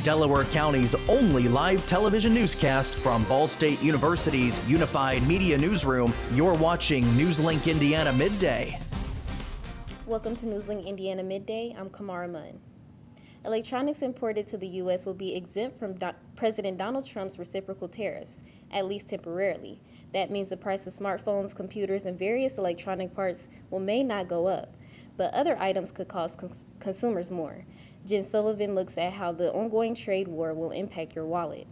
Delaware County's only live television newscast from Ball State University's Unified Media Newsroom. You're watching NewsLink Indiana Midday. Welcome to NewsLink Indiana Midday. I'm Kamara Munn. Electronics imported to the U.S. will be exempt from President Donald Trump's reciprocal tariffs, at least temporarily. That means the price of smartphones, computers, and various electronic parts may not go up, but other items could cost consumers more. Jen Sullivan looks at how the ongoing trade war will impact your wallet.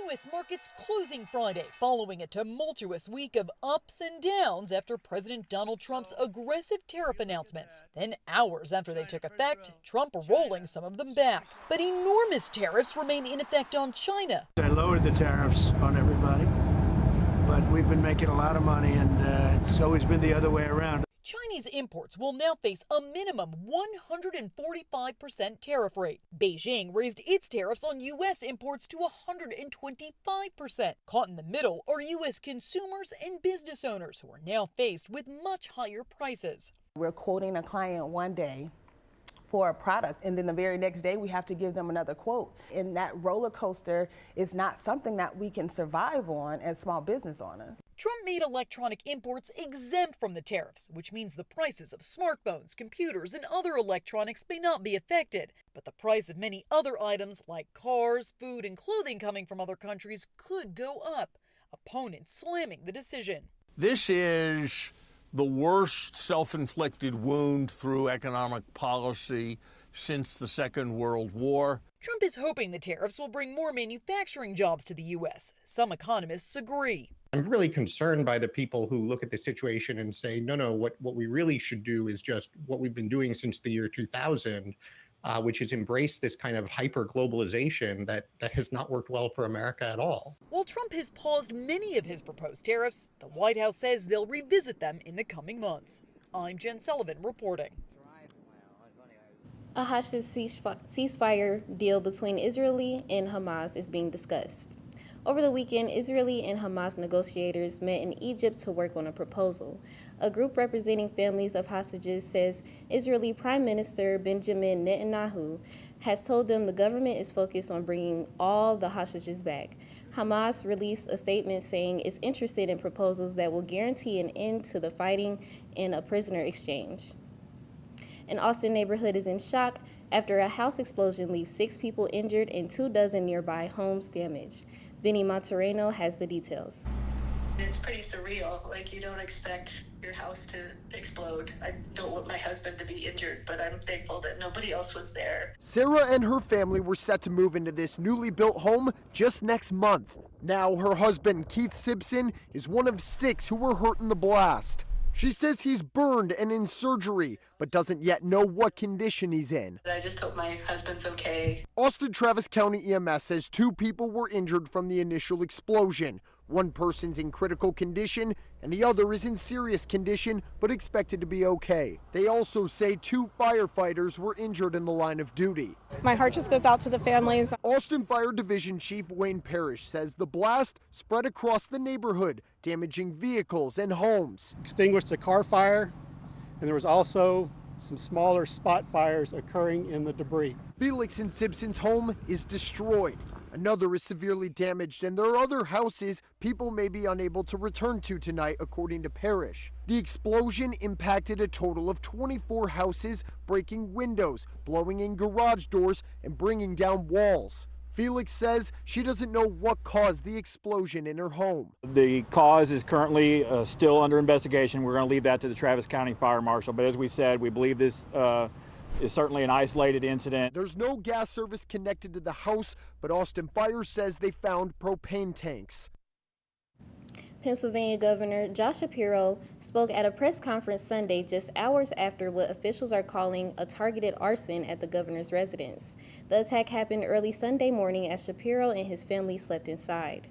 U.S. markets closing Friday following a tumultuous week of ups and downs after President Donald Trump's aggressive tariff announcements. Then hours after they took effect, Trump rolling some of them back. But enormous tariffs remain in effect on China. I lowered the tariffs on everybody, but we've been making a lot of money, and it's always been the other way around. Chinese imports will now face a minimum 145% tariff rate. Beijing raised its tariffs on U.S. imports to 125%. Caught in the middle are U.S. consumers and business owners who are now faced with much higher prices. We're quoting a client one day for a product, and then the very next day we have to give them another quote. And that roller coaster is not something that we can survive on as small business owners. Trump made electronic imports exempt from the tariffs, which means the prices of smartphones, computers, and other electronics may not be affected. But the price of many other items like cars, food, and clothing coming from other countries could go up. Opponents slamming the decision. This is the worst self-inflicted wound through economic policy since the Second World War. Trump is hoping the tariffs will bring more manufacturing jobs to the U.S. Some economists agree. I'm really concerned by the people who look at the situation and say, no, what we really should do is just what we've been doing since the year 2000, which is embrace this kind of hyper-globalization that has not worked well for America at all. While Trump has paused many of his proposed tariffs, the White House says they'll revisit them in the coming months. I'm Jen Sullivan reporting. A hostage ceasefire deal between Israel and Hamas is being discussed. Over the weekend, Israeli and Hamas negotiators met in Egypt to work on a proposal. A group representing families of hostages says Israeli Prime Minister Benjamin Netanyahu has told them the government is focused on bringing all the hostages back. Hamas released a statement saying it's interested in proposals that will guarantee an end to the fighting and a prisoner exchange. An Austin neighborhood is in shock after a house explosion leaves 6 people injured and 24 nearby homes damaged. Vinny Montereno has the details. It's pretty surreal. Like, you don't expect your house to explode. I don't want my husband to be injured, but I'm thankful that nobody else was there. Sarah and her family were set to move into this newly built home just next month. Now her husband, Keith Simpson, is one of 6 who were hurt in the blast. She says he's burned and in surgery, but doesn't yet know what condition he's in. I just hope my husband's okay. Austin Travis County EMS says 2 people were injured from the initial explosion. One person's in critical condition and the other is in serious condition but expected to be okay. They also say 2 firefighters were injured in the line of duty. My heart just goes out to the families. Austin Fire Division Chief Wayne Parrish says the blast spread across the neighborhood, damaging vehicles and homes. Extinguished a car fire, and there was also some smaller spot fires occurring in the debris. Felix and Simpson's home is destroyed. Another is severely damaged, and there are other houses people may be unable to return to tonight, according to Parrish. The explosion impacted a total of 24 houses, breaking windows, blowing in garage doors, and bringing down walls. Felix says she doesn't know what caused the explosion in her home. The cause is currently still under investigation. We're going to leave that to the Travis County Fire Marshal. But as we said, we believe this is certainly an isolated incident. There's no gas service connected to the house, but Austin Fire says they found propane tanks. Pennsylvania Governor Josh Shapiro spoke at a press conference Sunday just hours after what officials are calling a targeted arson at the governor's residence. The attack happened early Sunday morning as Shapiro and his family slept inside.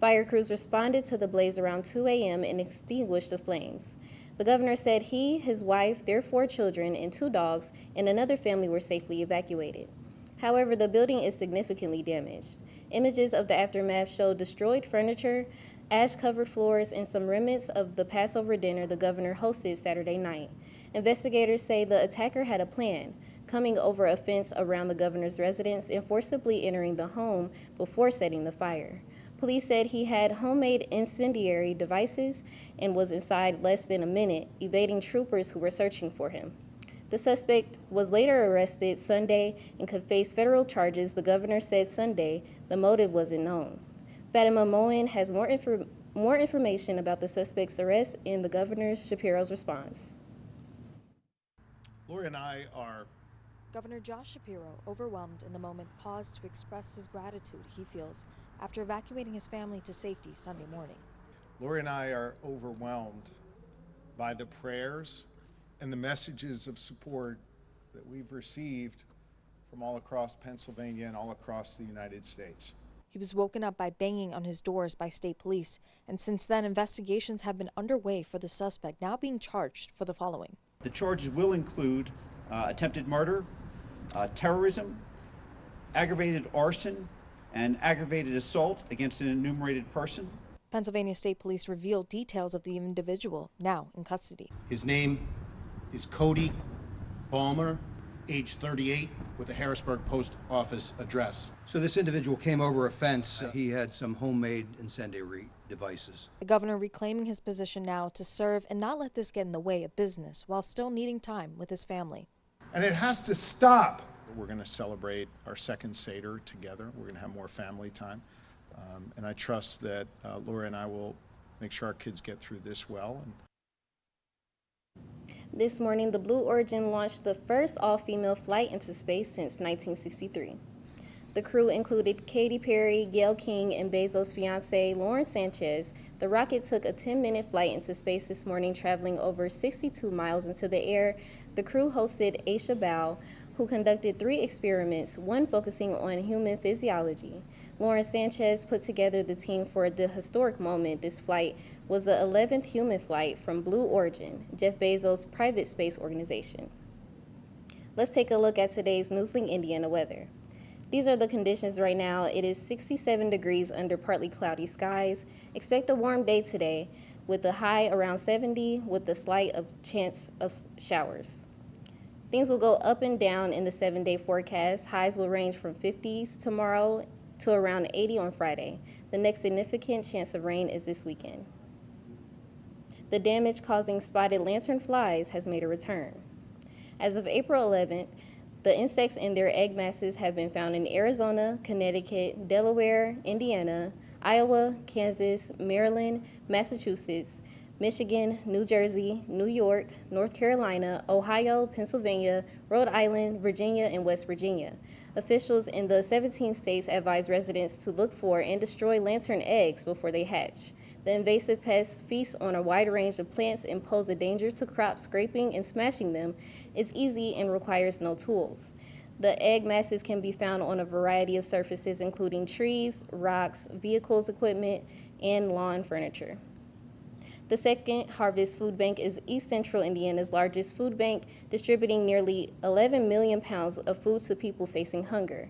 Fire crews responded to the blaze around 2 a.m. and extinguished the flames. The governor said he, his wife, their 4 children, and 2 dogs, and another family were safely evacuated. However, the building is significantly damaged. Images of the aftermath show destroyed furniture, ash-covered floors, and some remnants of the Passover dinner the governor hosted Saturday night. Investigators say the attacker had a plan. coming over a fence around the governor's residence and forcibly entering the home before setting the fire. Police said he had homemade incendiary devices and was inside less than a minute, evading troopers who were searching for him. The suspect was later arrested Sunday and could face federal charges. The governor said Sunday the motive wasn't known. Fatima Moen has more information about the suspect's arrest and the Governor Shapiro's response. Lori and I are... Governor Josh Shapiro, overwhelmed in the moment, paused to express his gratitude he feels after evacuating his family to safety Sunday morning. Lori and I are overwhelmed by the prayers and the messages of support that we've received from all across Pennsylvania and all across the United States. He was woken up by banging on his doors by state police, and since then investigations have been underway for the suspect, now being charged for the following. The charges will include attempted murder, terrorism, aggravated arson, and aggravated assault against an enumerated person. Pennsylvania State Police revealed details of the individual now in custody. His name is Cody Balmer, age 38, with a Harrisburg Post Office address. So this individual came over a fence. He had some homemade incendiary devices. The governor reclaiming his position now to serve and not let this get in the way of business while still needing time with his family. And it has to stop. We're going to celebrate our second Seder together. We're going to have more family time. And I trust that Laura and I will make sure our kids get through this well. This morning, the Blue Origin launched the first all-female flight into space since 1963. The crew included Katy Perry, Gayle King, and Bezos' fiancé, Lauren Sanchez. The rocket took a 10-minute flight into space this morning, traveling over 62 miles into the air. The crew hosted Aisha Bao, who conducted 3 experiments, one focusing on human physiology. Lauren Sanchez put together the team for the historic moment. This flight was the 11th human flight from Blue Origin, Jeff Bezos' private space organization. Let's take a look at today's NewsLink Indiana weather. These are the conditions right now. It is 67 degrees under partly cloudy skies. Expect a warm day today with a high around 70 with a slight chance of showers. Things will go up and down in the 7-day forecast. Highs will range from 50s tomorrow to around 80 on Friday. The next significant chance of rain is this weekend. The damage causing spotted lanternflies has made a return. As of April 11th, the insects and their egg masses have been found in Arizona, Connecticut, Delaware, Indiana, Iowa, Kansas, Maryland, Massachusetts, Michigan, New Jersey, New York, North Carolina, Ohio, Pennsylvania, Rhode Island, Virginia, and West Virginia. Officials in the 17 states advise residents to look for and destroy lantern eggs before they hatch. The invasive pests feast on a wide range of plants and pose a danger to crops. Scraping and smashing them is easy and requires no tools. The egg masses can be found on a variety of surfaces, including trees, rocks, vehicles, equipment, and lawn furniture. The Second Harvest Food Bank is East Central Indiana's largest food bank, distributing nearly 11 million pounds of food to people facing hunger.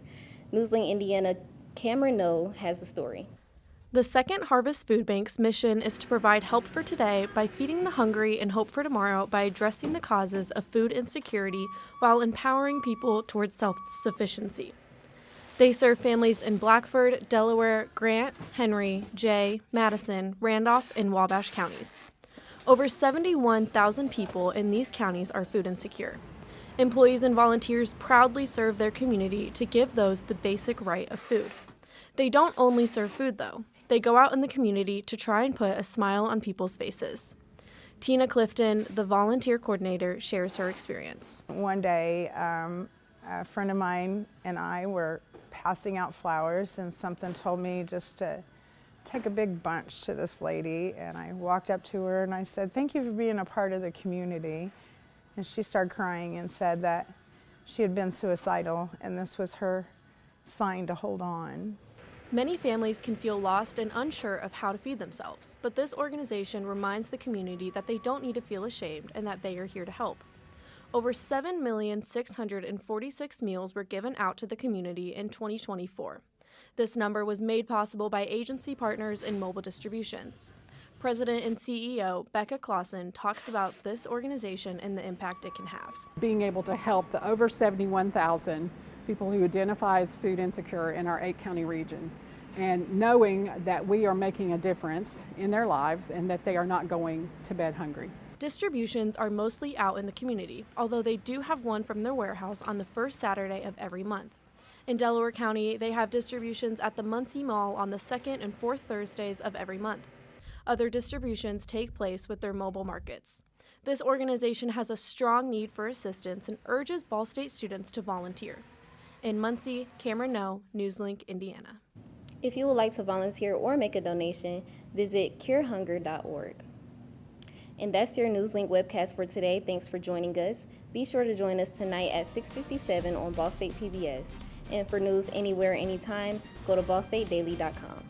NewsLink Indiana Cameron No has the story. The Second Harvest Food Bank's mission is to provide help for today by feeding the hungry and hope for tomorrow by addressing the causes of food insecurity while empowering people towards self-sufficiency. They serve families in Blackford, Delaware, Grant, Henry, Jay, Madison, Randolph, and Wabash counties. Over 71,000 people in these counties are food insecure. Employees and volunteers proudly serve their community to give those the basic right of food. They don't only serve food, though. They go out in the community to try and put a smile on people's faces. Tina Clifton, the volunteer coordinator, shares her experience. One day, a friend of mine and I were passing out flowers, and something told me just to take a big bunch to this lady, and I walked up to her and I said, "Thank you for being a part of the community." And she started crying and said that she had been suicidal and this was her sign to hold on. Many families can feel lost and unsure of how to feed themselves, but this organization reminds the community that they don't need to feel ashamed and that they are here to help. Over 7,646,000 meals were given out to the community in 2024. This number was made possible by agency partners and mobile distributions. President and CEO Becca Clausen talks about this organization and the impact it can have. Being able to help the over 71,000 people who identify as food insecure in our 8-county region, and knowing that we are making a difference in their lives and that they are not going to bed hungry. Distributions are mostly out in the community, although they do have one from their warehouse on the first Saturday of every month. In Delaware County, they have distributions at the Muncie Mall on the second and fourth Thursdays of every month. Other distributions take place with their mobile markets. This organization has a strong need for assistance and urges Ball State students to volunteer. In Muncie, Cameron No, NewsLink, Indiana. If you would like to volunteer or make a donation, visit curehunger.org. And that's your NewsLink webcast for today. Thanks for joining us. Be sure to join us tonight at 6:57 on Ball State PBS. And for news anywhere, anytime, go to ballstatedaily.com.